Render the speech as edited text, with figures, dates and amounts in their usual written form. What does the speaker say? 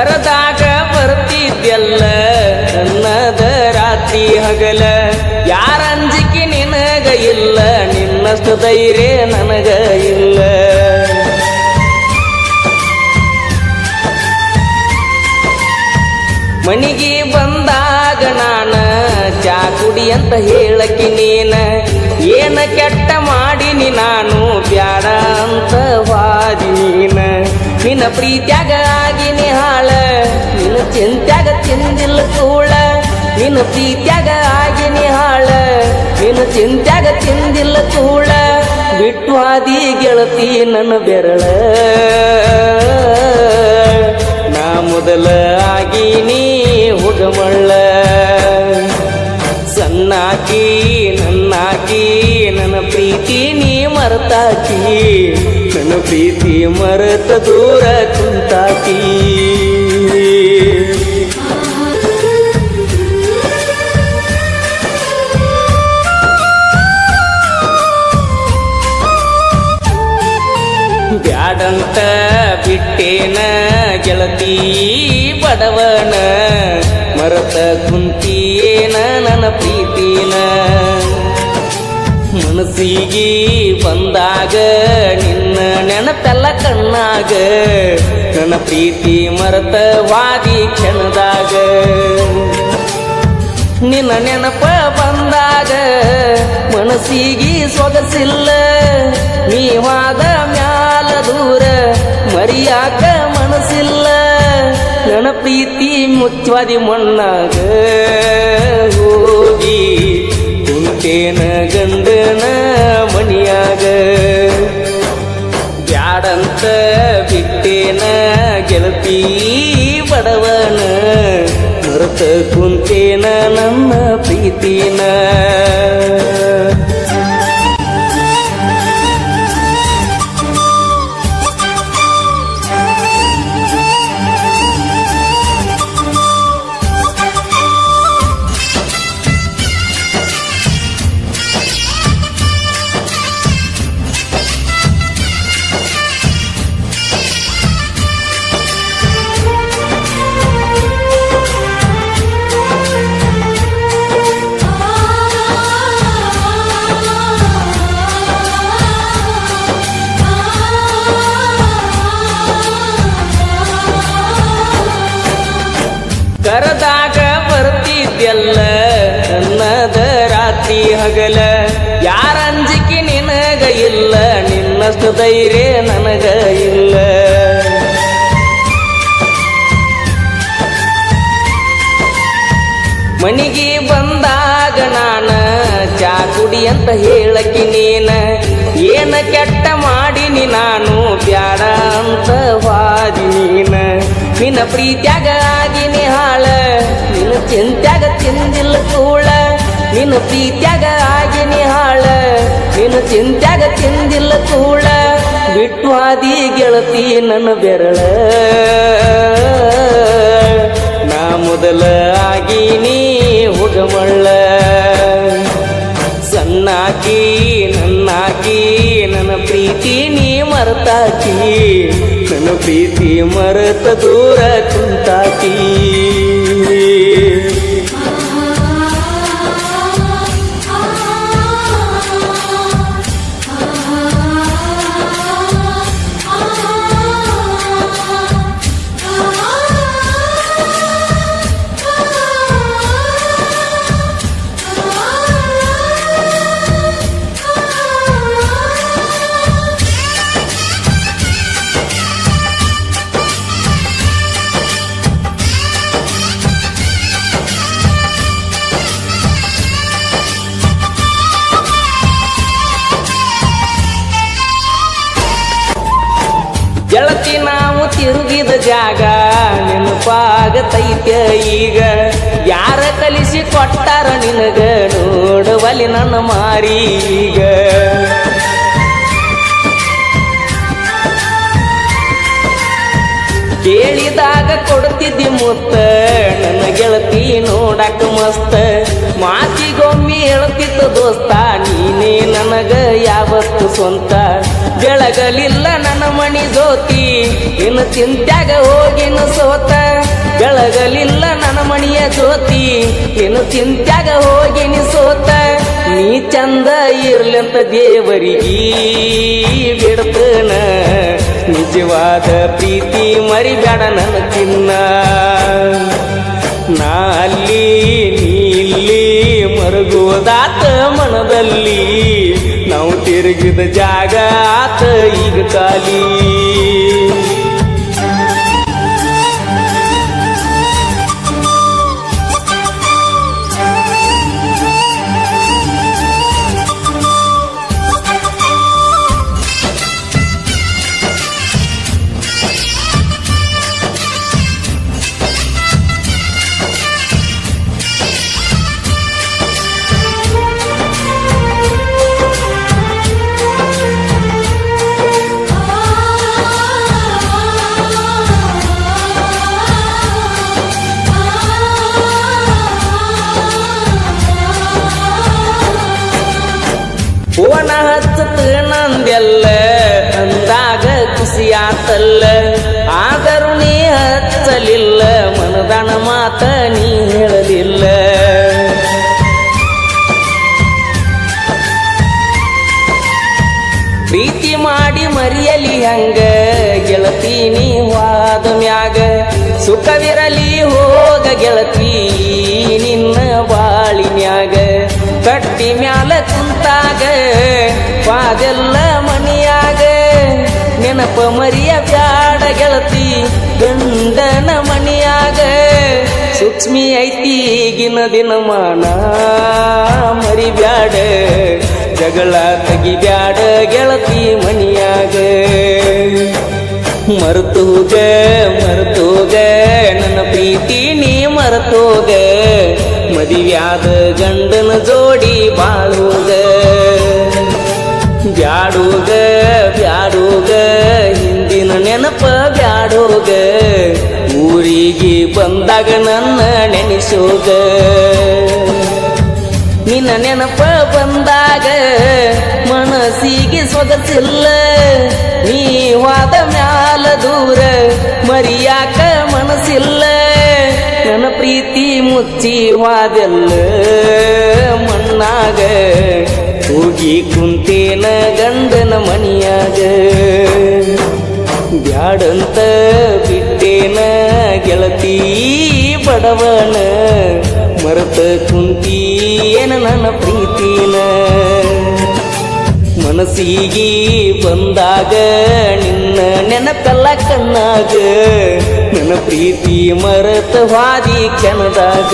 ಕರದಾಗ ಬರ್ತಿದ್ಯಲ್ಲ ನನ್ನದ ರಾತ್ರಿ ಹಗಲ ಯಾರ ಅಂಜಿಕೆ ನಿನಗ ಇಲ್ಲ ನಿನ್ನಷ್ಟು ಧೈರ್ಯ ನನಗ ಇಲ್ಲ ಮನಿಗೆ ಬಂದಾಗ ನಾನ ಚಾ ಕುಡಿ ಅಂತ ಹೇಳಕಿ ನೀನ ಏನ ಕೆಟ್ಟ ಮಾಡಿನಿ ನಾನು ಬ್ಯಾಡ ಅಂತ ವಾದಿ ನೀನ ನಿನ್ನ ಪ್ರೀತ್ಯಾಗ ಆಗಿನಿ ಹಾಳ ನಿನ್ನ ಚಿಂತ್ಯಾಗ ತಿಂದಿಲ್ಲ ಕೂಳ ನಿನ್ನ ಪ್ರೀತ್ಯಾಗ ಆಗಿನಿ ಹಾಳ ನಿನ್ನ ಚಿಂತ್ಯಾಗ ತಿಂದಿಲ್ಲ ಕೂಳ ಬಿಟ್ಟು ಆದಿ ಗೆಳತಿ ನನ್ನ ಬೆರಳ ನಾ ಮೊದಲ ಆಗಿನಿ ಹುಗಮಳ್ಳ ಸಣ್ಣಾಕಿ ನನ್ನಾಕಿ ನನ್ನ ಪ್ರೀತಿ ನೀ ಮರೆತಾಕಿ ನನ್ನ ಪ್ರೀತಿ ಮರೆತ ದೂರ ಕುಂತಾಕಿ ಬ್ಯಾಡಂತ ಬಿಟ್ಟೇನ ಗೆಳತಿ ಬಡವನ ಮರತ ಕುಂತಿಯೇನ ನನ್ನ ಪ್ರೀತಿನ ಮನಸ್ಸಿಗೆ ಬಂದಾಗ ನಿನ್ನ ನೆನಪೆಲ್ಲ ಕಣ್ಣಾಗ ನನ್ನ ಪ್ರೀತಿ ಮರತ ವಾದಿ ಕ್ಷಣದಾಗ ನಿನ್ನ ನೆನಪ ಬಂದಾಗ ಮನಸ್ಸಿಗೆ ಸೊಗಸಿಲ್ಲ ನೀವಾದ ಮ್ಯಾಲ ದೂರ ಮರಿಯಾಕ ಮನಸ್ಸಿಲ್ಲ ನನ್ನ ಪ್ರೀತಿ ಮುಚ್ಚವಾದಿ ಮಣ್ಣಾಗ ಹೋಗಿ ಕುಂತೇನ ಗಂಡನ ಮಣಿಯಾಗ ಬ್ಯಾಡಂತ ಬಿಟ್ಟೇನ ಗೆಳತಿ ಬಡವನ ಮರೆತ ಕುಂತೇನ ನನ್ನ ಪ್ರೀತಿನ ಕರದಾಗ ಬರ್ತಿದ್ಯಲ್ಲ ನನ್ನದ ರಾತ್ರಿ ಹಗಲ ಯಾರ ಅಂಜಿಕೆ ನಿನಗ ಇಲ್ಲ ನಿನ್ನಷ್ಟು ಧೈರ್ಯ ನನಗ ಇಲ್ಲ ಮನಿಗೆ ಬಂದಾಗ ನಾನ ಚಾ ಕುಡಿ ಅಂತ ಹೇಳಕಿ ನೀನ ಏನ ಕೆಟ್ಟ ಮಾಡಿನಿ ನಾನು ಬ್ಯಾಡ ಅಂತ ವಾದಿ ನೀನ ನಿನ್ನ ಪ್ರೀತ್ಯಾಗ ಆಗಿನಿ ಹಾಳ ನಿನ್ನ ಚಿಂತ್ಯಾಗ ತಿಂದಿಲ್ಲ ಕೂಳ ನಿನ್ನ ಪ್ರೀತ್ಯಾಗ ಆಗಿನಿ ಹಾಳ ನಿನ್ನ ಚಿಂತ್ಯಾಗ ತಿಂದಿಲ್ಲ ಕೂಳ ಬಿಟ್ಟು ಆದಿ ಗೆಳತಿ ನನ್ನ ಬೆರಳ ನಾ ಮೊದಲ ಆಗಿನಿ ಹುಗಮಳ್ಳ ಸಣ್ಣಾಕಿ ನನ್ನಾಕಿ ನನ್ನ ಪ್ರೀತಿ ನೀ ಮರೆತಾಕಿ ನನ್ನ ಪ್ರೀತಿ ಮರೆತ ದೂರ ಕುಂತಾಕಿ ಗೆಳತಿ ನಾವು ತಿರುಗಿದ ಜಾಗ ನೆನಪಾಗತೈತೆ ಈಗ ಯಾರ ಕಲಿಸಿ ಕೊಟ್ಟಾರ ನಿನಗ ನೋಡುವಲ್ಲಿ ನನ್ನ ಮಾರೀಗ ಕೇಳಿದಾಗ ಕೊಡ್ತಿದ್ದಿ ಮುತ್ತ ನನ್ನ ಗೆಳತಿ ನೋಡಕ ಮಸ್ತ ಮಾತಿಗೊಮ್ಮೆ ಹೇಳ್ತಿತ್ತು ದೋಸ್ತ ನೀನೇ ನನಗ ಯಾವತ್ತು ಸ್ವಂತ ಬೆಳಗಲಿಲ್ಲ ನನ್ನ ಮಣಿ ಜ್ಯೋತಿ ಇನ್ನು ಚಿಂತ್ಯಾಗ ಹೋಗಿನ ಸೋತ ಬೆಳಗಲಿಲ್ಲ ನನ್ನ ಮಣಿಯ ಜ್ಯೋತಿ ಇನ್ನು ಚಿಂತ್ಯಾಗ ಹೋಗಿನ ಸೋತ ನೀ ಚಂದ ಇರ್ಲಂತ ದೇವರಿಗೆ ಬಿಡ್ತನ ನಿಜವಾದ ಪ್ರೀತಿ ಮರಿಬೇಡ ನನ್ನ ಚಿನ್ನ ನಾ ಅಲ್ಲಿ ನೀ ಇಲ್ಲಿ ಮರುಗುವುದಾತ ಮನದಲ್ಲಿ ನಾವು ತಿರುಗಿದ ಜಾಗ ಆತ ಈಗ ಖಾಲಿ ಫೋನ ಹಚ್ಚತ ನಂದೆಲ್ಲ ಅಂದಾಗ ಖುಷಿಯಾತಲ್ಲ ಆದರೂ ನೀ ಹಚ್ಚಲಿಲ್ಲ ಮನದಾನ ಮಾತ ನೀ ಹೇಳಲಿಲ್ಲ ಪ್ರೀತಿ ಮಾಡಿ ಮರಿಯಲಿ ಹಂಗ ಗೆಳತಿ ನೀ ವಾದ ಮ್ಯಾಗ ಸುಖವಿರಲಿ ಹೋಗ ಗೆಳತಿ ನಿನ್ನ ಬಾಳಿನ್ಯಾಗ ಕಟ್ಟಿ ಮ್ಯಾಲ ಕುಂತಾಗ ಪಾದೆಲ್ಲ ಮನಿಯಾಗ ನೆನಪ ಮರಿಯ ಬ್ಯಾಡ ಗೆಳತಿ ಗಂಡನ ಮನಿಯಾಗ ಸೂಕ್ಷ್ಮಿ ಐತಿ ಈಗಿನ ದಿನಮಾನ ಮರಿಬ್ಯಾಡ ಜಗಳ ತೆಗಿಬ್ಯಾಡ ಗೆಳತಿ ಮನಿಯಾಗ ಮರ್ತೋಗ ನನ್ನ ಪ್ರೀತಿ ನೀ ಮರ್ತೋಗ ಮದಿವ್ಯಾದ ಗಂಡನ ಜೋಡಿ ಬಾಳೋಗ ಬ್ಯಾಡೋಗ ಹಿಂದಿನ ನೆನಪ ಬ್ಯಾಡೋಗ ಊರಿಗೆ ಬಂದಾಗ ನನ್ನ ನೆನೆಸೋಗ ನಿನ್ನ ನೆನಪ ಬಂದಾಗ ಮನಸ್ಸಿಗೆ ಸೊಗಸಿಲ್ಲ ನೀವಾದ ಮ್ಯಾಲ ದೂರ ಮರಿಯಾಕ ಮನಸ್ಸಿಲ್ಲ ನನ್ನ ಪ್ರೀತಿ ಮುಚ್ಚಿ ವಾದೆಲ್ಲ ಮಣ್ಣಾಗ ಹೋಗಿ ಕುಂತೇನ ಗಂಡನ ಮನಿಯಾಗ ಬ್ಯಾಡಂತ ಬಿಟ್ಟೇನ ಗೆಳತಿ ಬಡವನ ಮರೆತ ಕುಂತೀನ ನನ್ನ ಪ್ರೀತಿನ ಮನಸ್ಸಿಗೆ ಬಂದಾಗ ನಿನ್ನ ನೆನಪೆಲ್ಲ ಕಣ್ಣಾಗ ನನ್ನ ಪ್ರೀತಿ ಮರೆತ ಹಾದಿ ಕೆಣದಾಗ